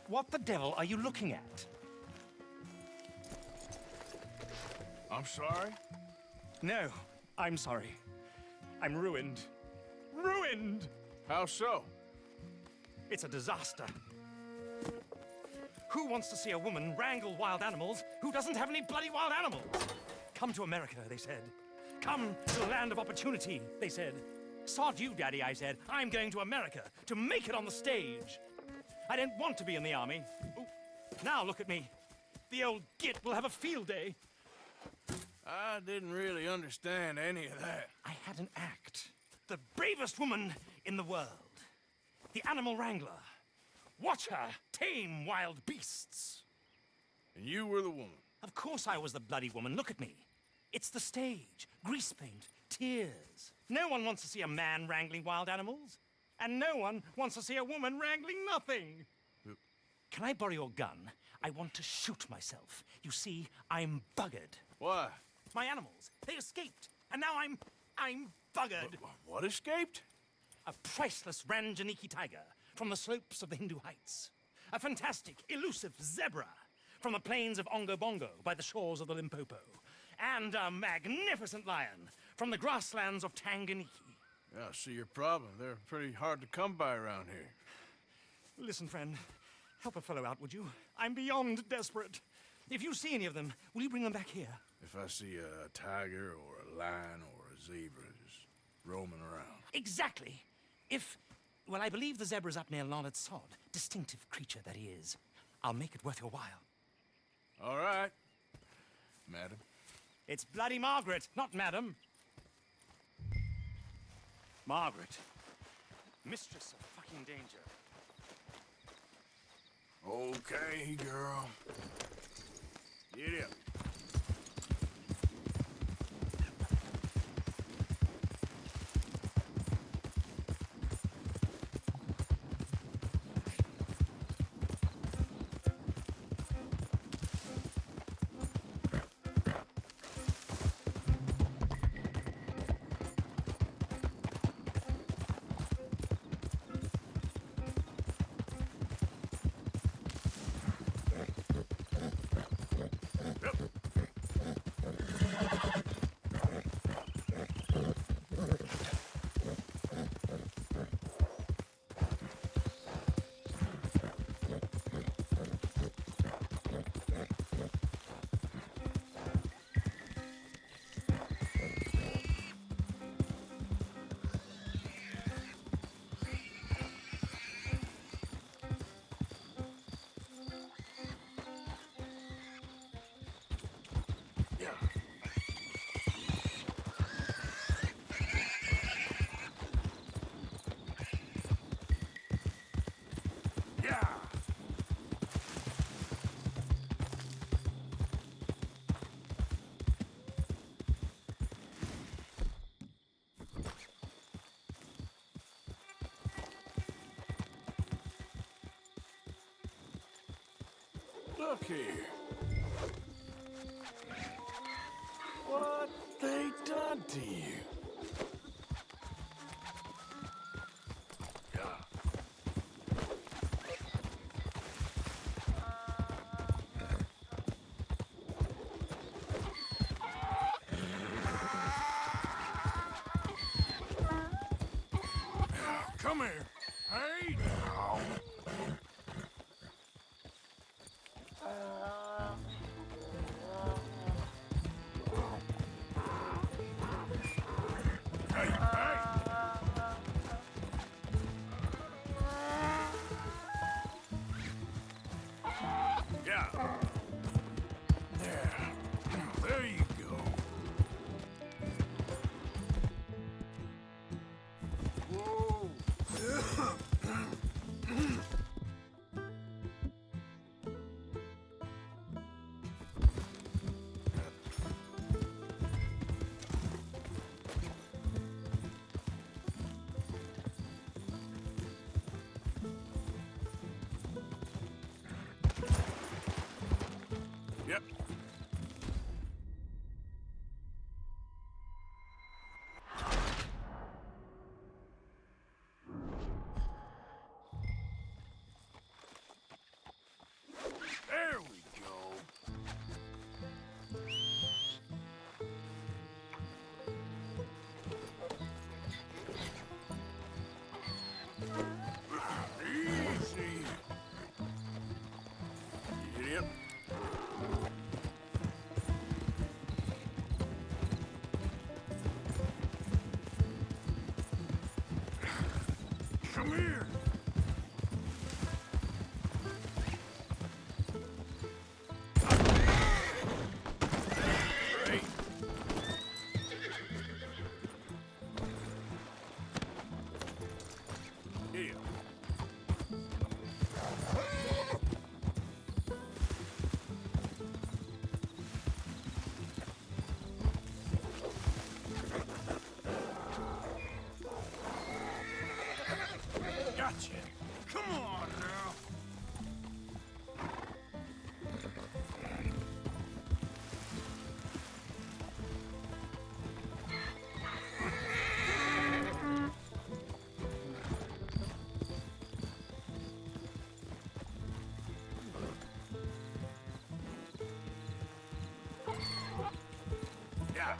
What the devil are you looking at? I'm sorry? No, I'm sorry. I'm ruined. Ruined! How so? It's a disaster. Who wants to see a woman wrangle wild animals who doesn't have any bloody wild animals? Come to America, they said. Come to the land of opportunity, they said. Sod you, Daddy, I said. I'm going to America to make it on the stage. I don't want to be in the army. Ooh. Now look at me. The old git will have a field day. I didn't really understand any of that. I had an act. The bravest woman in the world. The animal wrangler. Watch her tame wild beasts. And you were the woman. Of course I was the bloody woman. Look at me. It's the stage. Grease paint. Tears. No one wants to see a man wrangling wild animals. And no one wants to see a woman wrangling nothing. Can I borrow your gun? I want to shoot myself. You see, I'm buggered. Why? My animals, they escaped. And now I'm buggered. What escaped? A priceless Ranjaniki tiger from the slopes of the Hindu Heights. A fantastic, elusive zebra from the plains of Ongo Bongo by the shores of the Limpopo. And a magnificent lion from the grasslands of Tanganyika. Yeah, I see your problem. They're pretty hard to come by around here. Listen, friend, help a fellow out, would you? I'm beyond desperate. If you see any of them, will you bring them back here? If I see a tiger or a lion or a zebra just roaming around. Exactly. Well, I believe the zebra's up near Larned Sod. Distinctive creature that he is. I'll make it worth your while. All right, madam. It's bloody Margaret, not madam. Margaret. Mistress of fucking danger. Okay, girl. Get up. Look here. What they done to you? Yeah. Come here. Hey now. There you go. Whoa. Yep. Yep. Come here. Great. Here. Gotcha. Come on now. Yeah.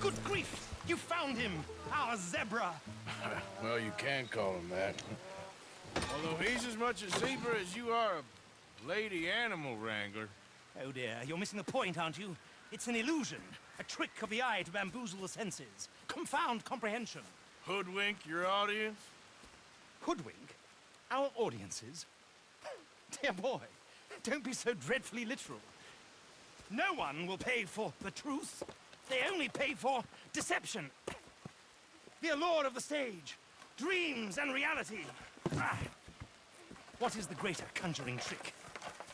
Good grief! You found him! Our zebra! Well, you can call him that. Although he's as much a zebra as you are a lady animal wrangler. Oh dear, you're missing the point, aren't you? It's an illusion. A trick of the eye to bamboozle the senses. Confound comprehension. Hoodwink your audience? Hoodwink? Our audiences? Dear boy, don't be so dreadfully literal. No one will pay for the truth. They only pay for deception. The allure of the stage, dreams and reality. Ah. What is the greater conjuring trick?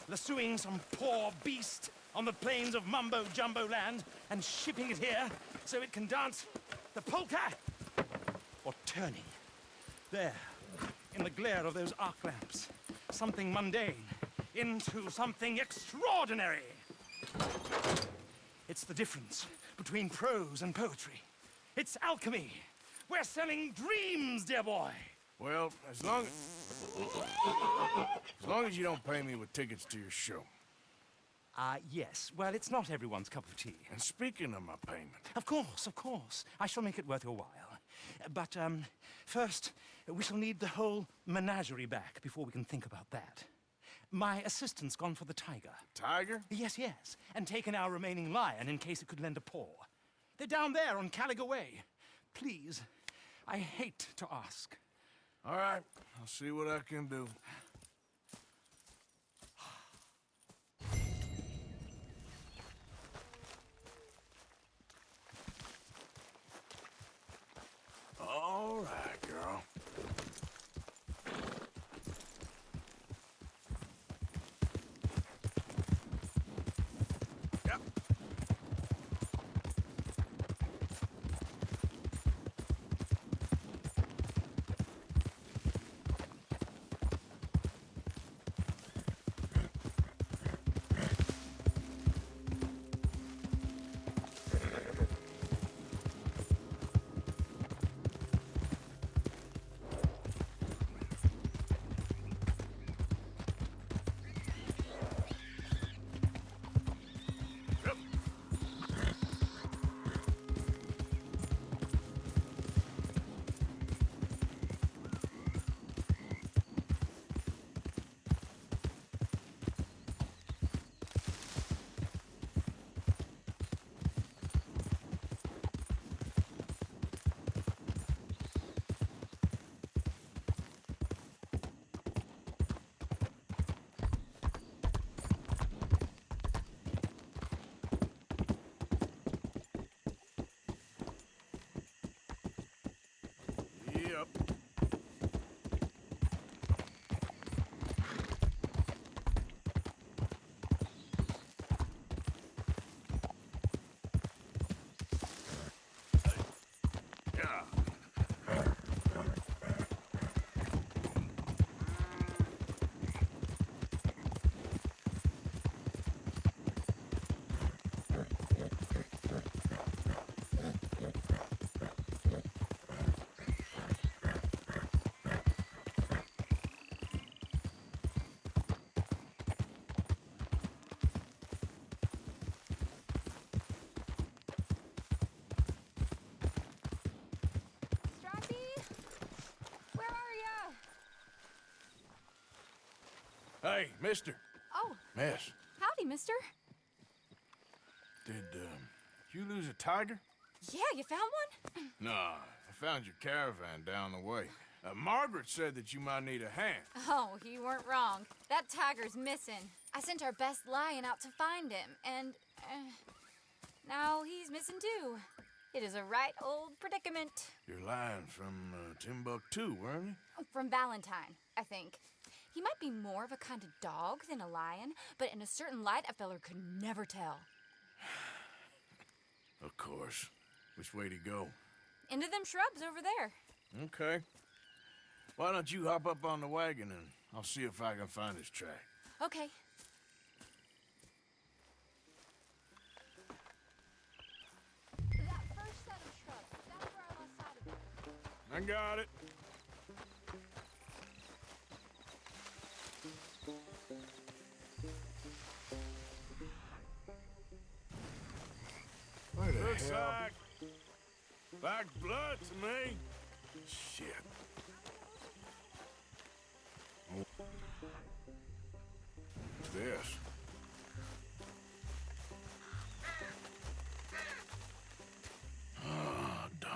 Lassoing some poor beast on the plains of mumbo-jumbo land and shipping it here so it can dance the polka? Or turning, there, in the glare of those arc lamps, something mundane into something extraordinary? It's the difference between prose and poetry. It's alchemy. We're selling dreams, dear boy. Well, as long as you don't pay me with tickets to your show. Yes. Well, it's not everyone's cup of tea. And speaking of my payment, Of course, of course. I shall make it worth your while. But, first, we shall need the whole menagerie back before we can think about that. My assistant's gone for the tiger. tiger? Yes, yes. And taken our remaining lion in case it could lend a paw. They're down there on Caliga Way. Please, I hate to ask. All right, I'll see what I can do. All right, girl. Yep. Hey, mister. Oh, Miss. howdy, mister. Did, you lose a tiger? Yeah, you found one? Nah, I found your caravan down the way. Margaret said that you might need a hand. Oh, you weren't wrong. That tiger's missing. I sent our best lion out to find him, and now he's missing too. It is a right old predicament. You're lying from Timbuktu, weren't you? From Valentine, I think. He might be more of a kind of dog than a lion, but in a certain light, a feller could never tell. Of course. Which way to go? Into them shrubs over there. Okay. Why don't you hop up on the wagon and I'll see if I can find his track. Okay. That first set of shrubs, that's where I lost sight of it. I got it. Where the Looks hell? like blood to me. Shit. What's this? Oh, darn.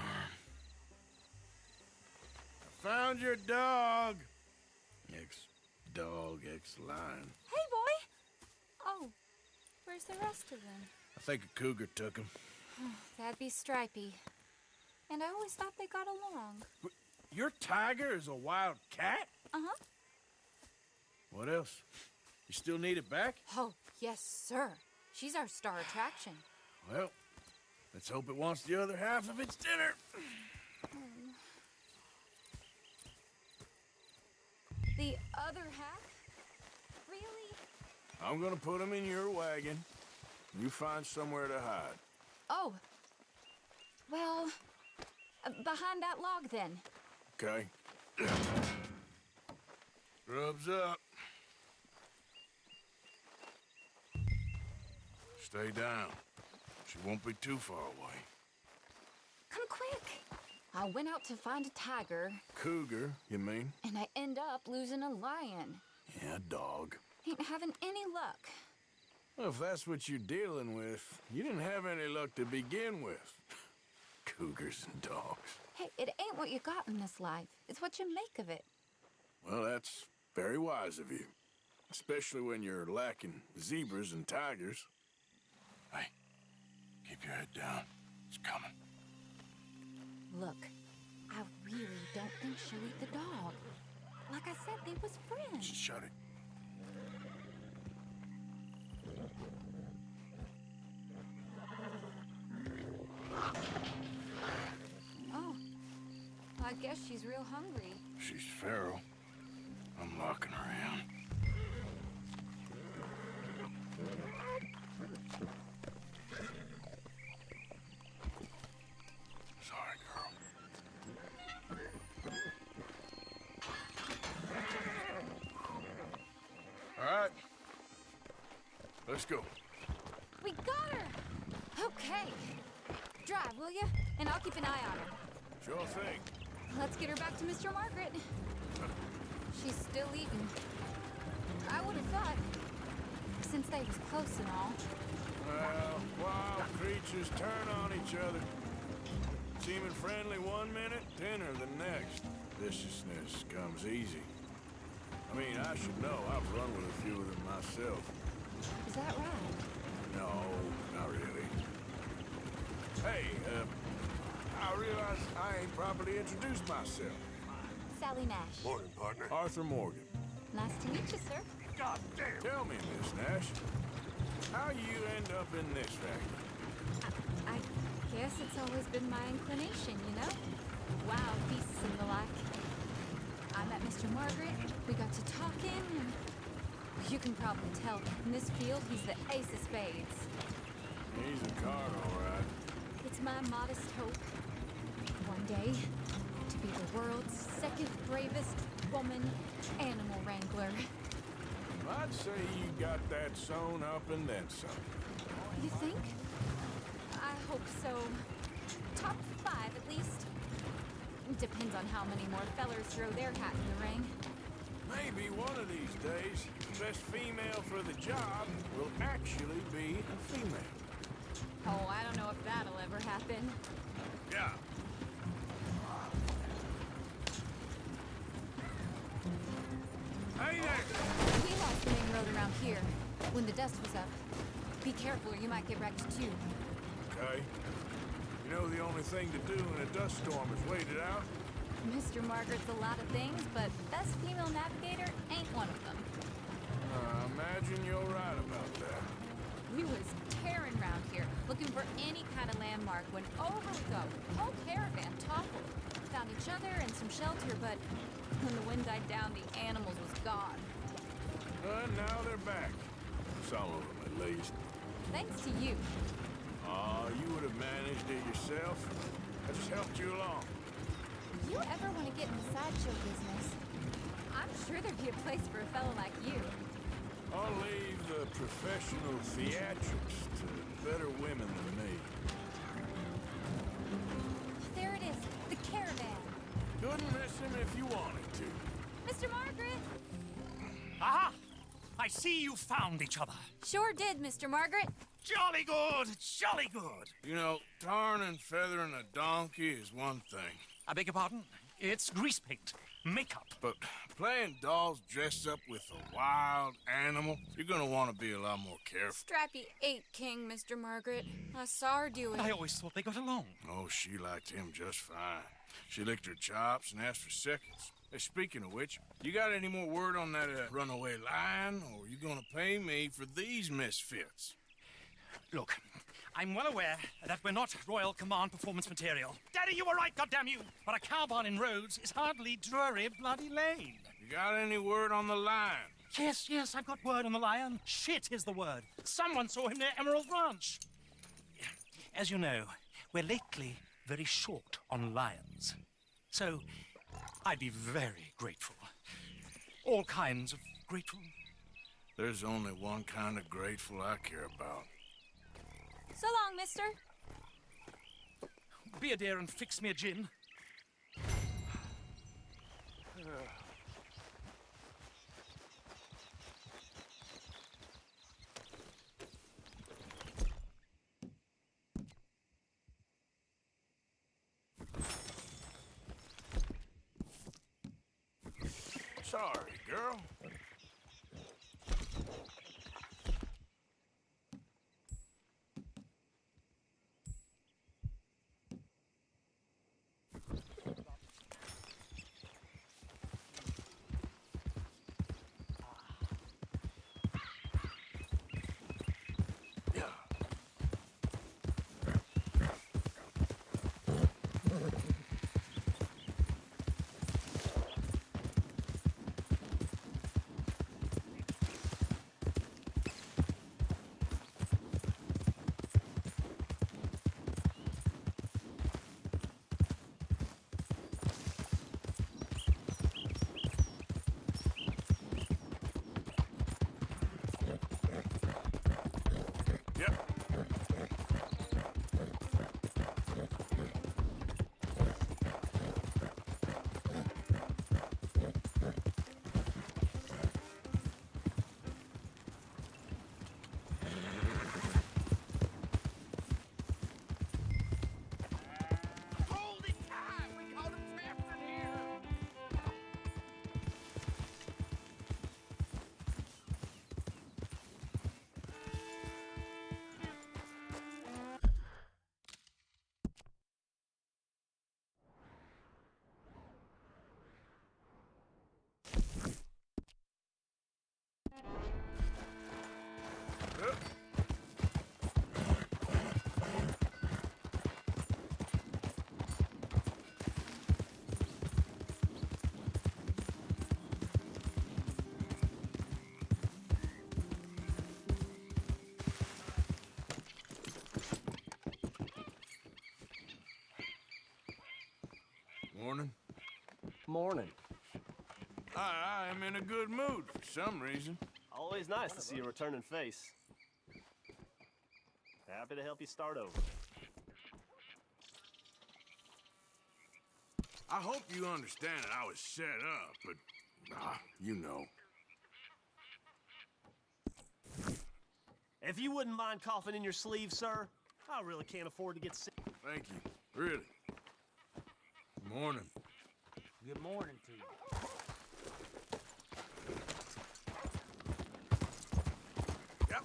I found your dog. Ex-dog, ex-lion. Hey, boy! Oh, where's the rest of them? I think a cougar took him. That'd be Stripey. And I always thought they got along. Your tiger is a wild cat? Uh-huh. What else? You still need it back? Oh, yes, sir. She's our star attraction. Well, let's hope it wants the other half of its dinner. The other half? Really? I'm gonna put him in your wagon. You find somewhere to hide. Oh. Well, behind that log, then. Okay. Rubs up. Stay down. She won't be too far away. Come quick. I went out to find a tiger, Cougar, you mean? and I end up losing a lion. Yeah, dog. Ain't having any luck. Well, if that's what you're dealing with, you didn't have any luck to begin with. Cougars and dogs. Hey, it ain't what you got in this life. It's what you make of it. Well, that's very wise of you. Especially when you're lacking zebras and tigers. Hey, keep your head down. It's coming. Look, I really don't think she'll eat the dog. Like I said, they was friends. Just shut it. Oh, I guess she's real hungry. She's feral. I'm locking her in. Sorry, girl. All right. Let's go. We got her! Okay. Drive, will you? And I'll keep an eye on her. Sure thing. Let's get her back to Mr. Margaret. She's still eating. I would have thought, since they was close and all. Well, wild creatures turn on each other. Seeming friendly one minute, tender the next. Viciousness comes easy. I mean, I should know. I've run with a few of them myself. Is that right? No, not really. Hey, I realize I ain't properly introduced myself. Sally Nash. Morning, partner. Arthur Morgan. Nice to meet you, sir. God damn. Tell me, Miss Nash, how you end up in this factory? I guess it's always been my inclination, you know? Wild beasts and the like. I met Mr. Margaret, we got to talking, and you can probably tell, in this field, he's the ace of spades. He's a card, all right. It's my modest hope, one day, to be the world's second bravest woman animal wrangler. I'd say you got that sewn up and then some. You think? I hope so. Top 5, at least. Depends on how many more fellers throw their hat in the ring. maybe one of these days, the best female for the job will actually be a female. Oh, I don't know if that'll ever happen. Yeah. Hey there! He lost the main road around here when the dust was up. Be careful or you might get wrecked too. Okay. You know the only thing to do in a dust storm is wait it out? Mr. Margaret's a lot of things, but best female navigator ain't one of them. I imagine you're right about that. We was tearing around here, looking for any kind of landmark when over we go. Whole caravan toppled. Found each other and some shelter, but when the wind died down, the animals was gone. But now they're back. Some of them, at least. Thanks to you. Aw, you would have managed it yourself. I just helped you along. If you ever want to get in the sideshow business, I'm sure there'd be a place for a fellow like you. I'll leave the professional theatrics to better women than me. There it is, the caravan. Couldn't miss him if you wanted to. Mr. Margaret! Aha! I see you found each other. Sure did, Mr. Margaret. Jolly good, jolly good. You know, tarring and feathering a donkey is one thing. I beg your pardon? It's grease paint, makeup. But playing dolls dressed up with a wild animal, you're gonna want to be a lot more careful. Strappy ain't king, Mr. Margaret. I saw her do it. I always thought they got along. Oh, she liked him just fine. She licked her chops and asked for seconds. Hey, speaking of which, you got any more word on that runaway lion, or are you gonna pay me for these misfits? Look, I'm well aware that we're not Royal Command performance material. Daddy, you were right, goddamn you! But a cow barn in Rhodes is hardly Drury Bloody Lane. You got any word on the lion? Yes, I've got word on the lion. Shit is the word. Someone saw him near Emerald Ranch. As you know, we're lately very short on lions. So, I'd be very grateful. All kinds of grateful. There's only one kind of grateful I care about. So long, mister. Be a dear and fix me a gin. Sorry, girl. Morning. Morning. I am in a good mood for some reason. Always nice to see a returning face. Happy to help you start over. I hope you understand that I was set up, but Ah, you know. If you wouldn't mind coughing in your sleeve, sir, I really can't afford to get sick. Thank you. Really. Morning. Good morning to you. Yep.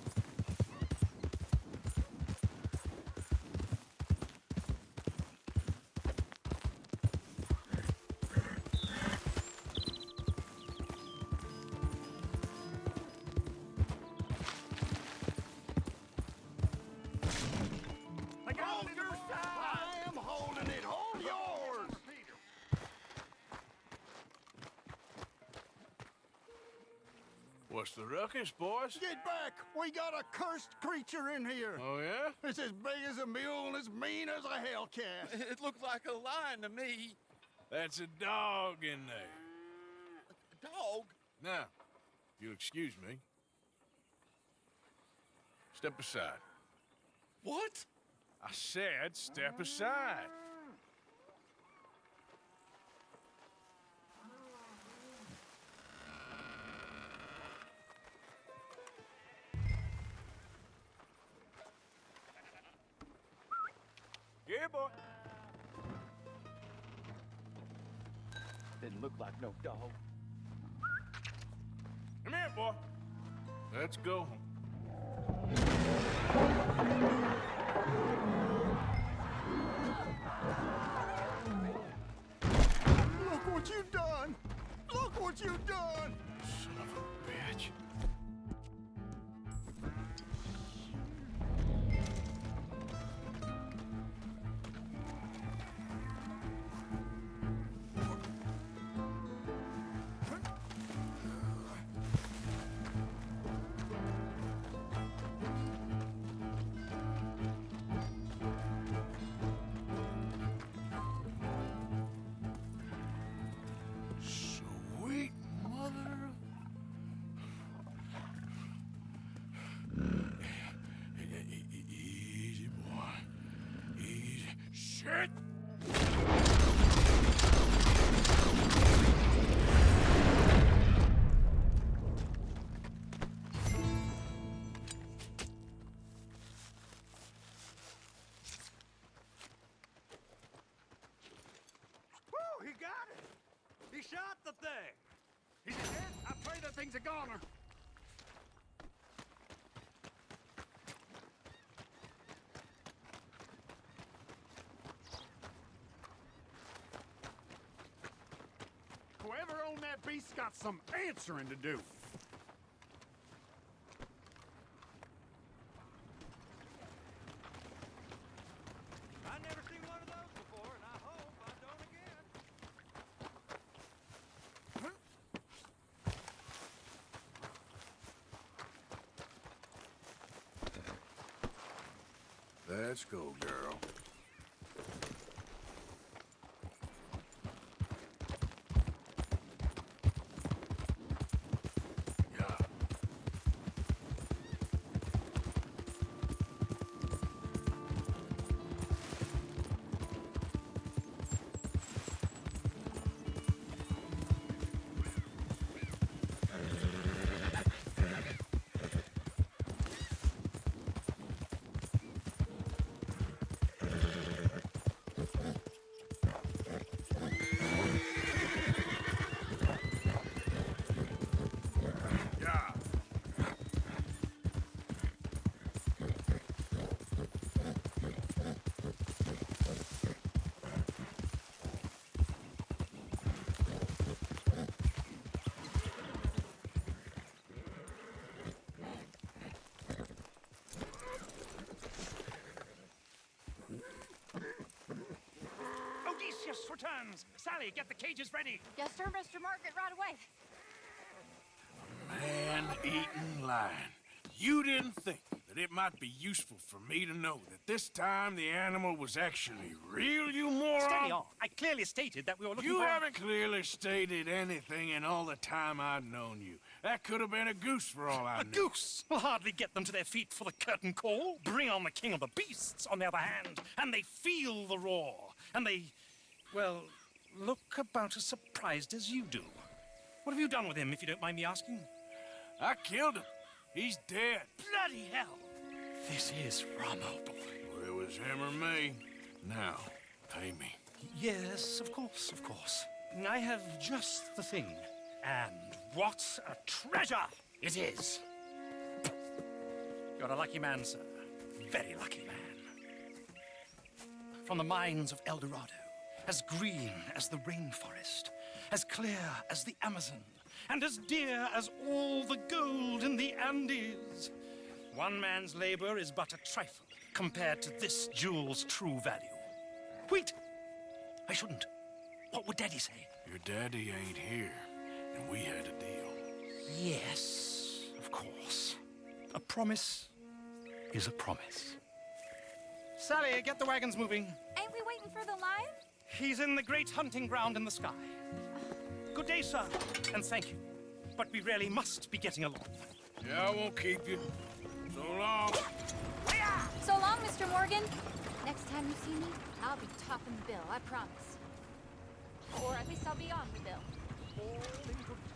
I got it, your side! I am holding it. Hold yours. What's the ruckus, boys? Get back. We got a cursed creature in here. Oh, yeah? It's as big as a mule and as mean as a hellcat. It looked like a lion to me. That's a dog in there. A dog? Now, if you'll excuse me. Step aside. What? I said step aside. Yeah, boy. Didn't look like no dog. Come here, boy. Let's go home. Look what you done. Look what you done. Son of a bitch. Sweet mother of... Easy, boy. Easy. Shit! Woo, he got it. He shot the thing. Is it dead? I pray that thing's a goner. Whoever owned that beast's got some answering to do. I've never seen one of those before, and I hope I don't again. Let's go, girl. Yeah. Yeah. Odysseus returns! Sally, get the cages ready! Yes, sir, Mr. Margaret, right away. Man-eating lion. You didn't think that it might be useful for me to know that this time the animal was actually real, you moron? Steady on. I clearly stated that we were looking You for... haven't clearly stated anything in all the time I've known you. That could have been a goose for all I A knew. goose will hardly get them to their feet for the curtain call. Bring on the king of the beasts, on the other hand, and they feel the roar. And they, well, look about as surprised as you do. What have you done with him, if you don't mind me asking? I killed him. He's dead. Bloody hell! This is Ramo, boy. Well, it was him or me. Now, pay me. Yes, of course, of course. I have just the thing. And what a treasure it is! You're a lucky man, sir. Very lucky man. From the mines of El Dorado, as green as the rainforest, as clear as the Amazon, and as dear as all the gold in the Andes. One man's labor is but a trifle compared to this jewel's true value. Wait! I shouldn't. What would Daddy say? Your daddy ain't here, and we had a deal. Yes, of course. A promise is a promise. Sally, get the wagons moving. Ain't we waiting for the lion? He's in the great hunting ground in the sky. Good day, sir, and thank you. But we really must be getting along. Yeah, I won't keep you. So long. So long, Mr. Morgan. Next time you see me, I'll be topping the bill, I promise. Or at least I'll be on the bill. All in good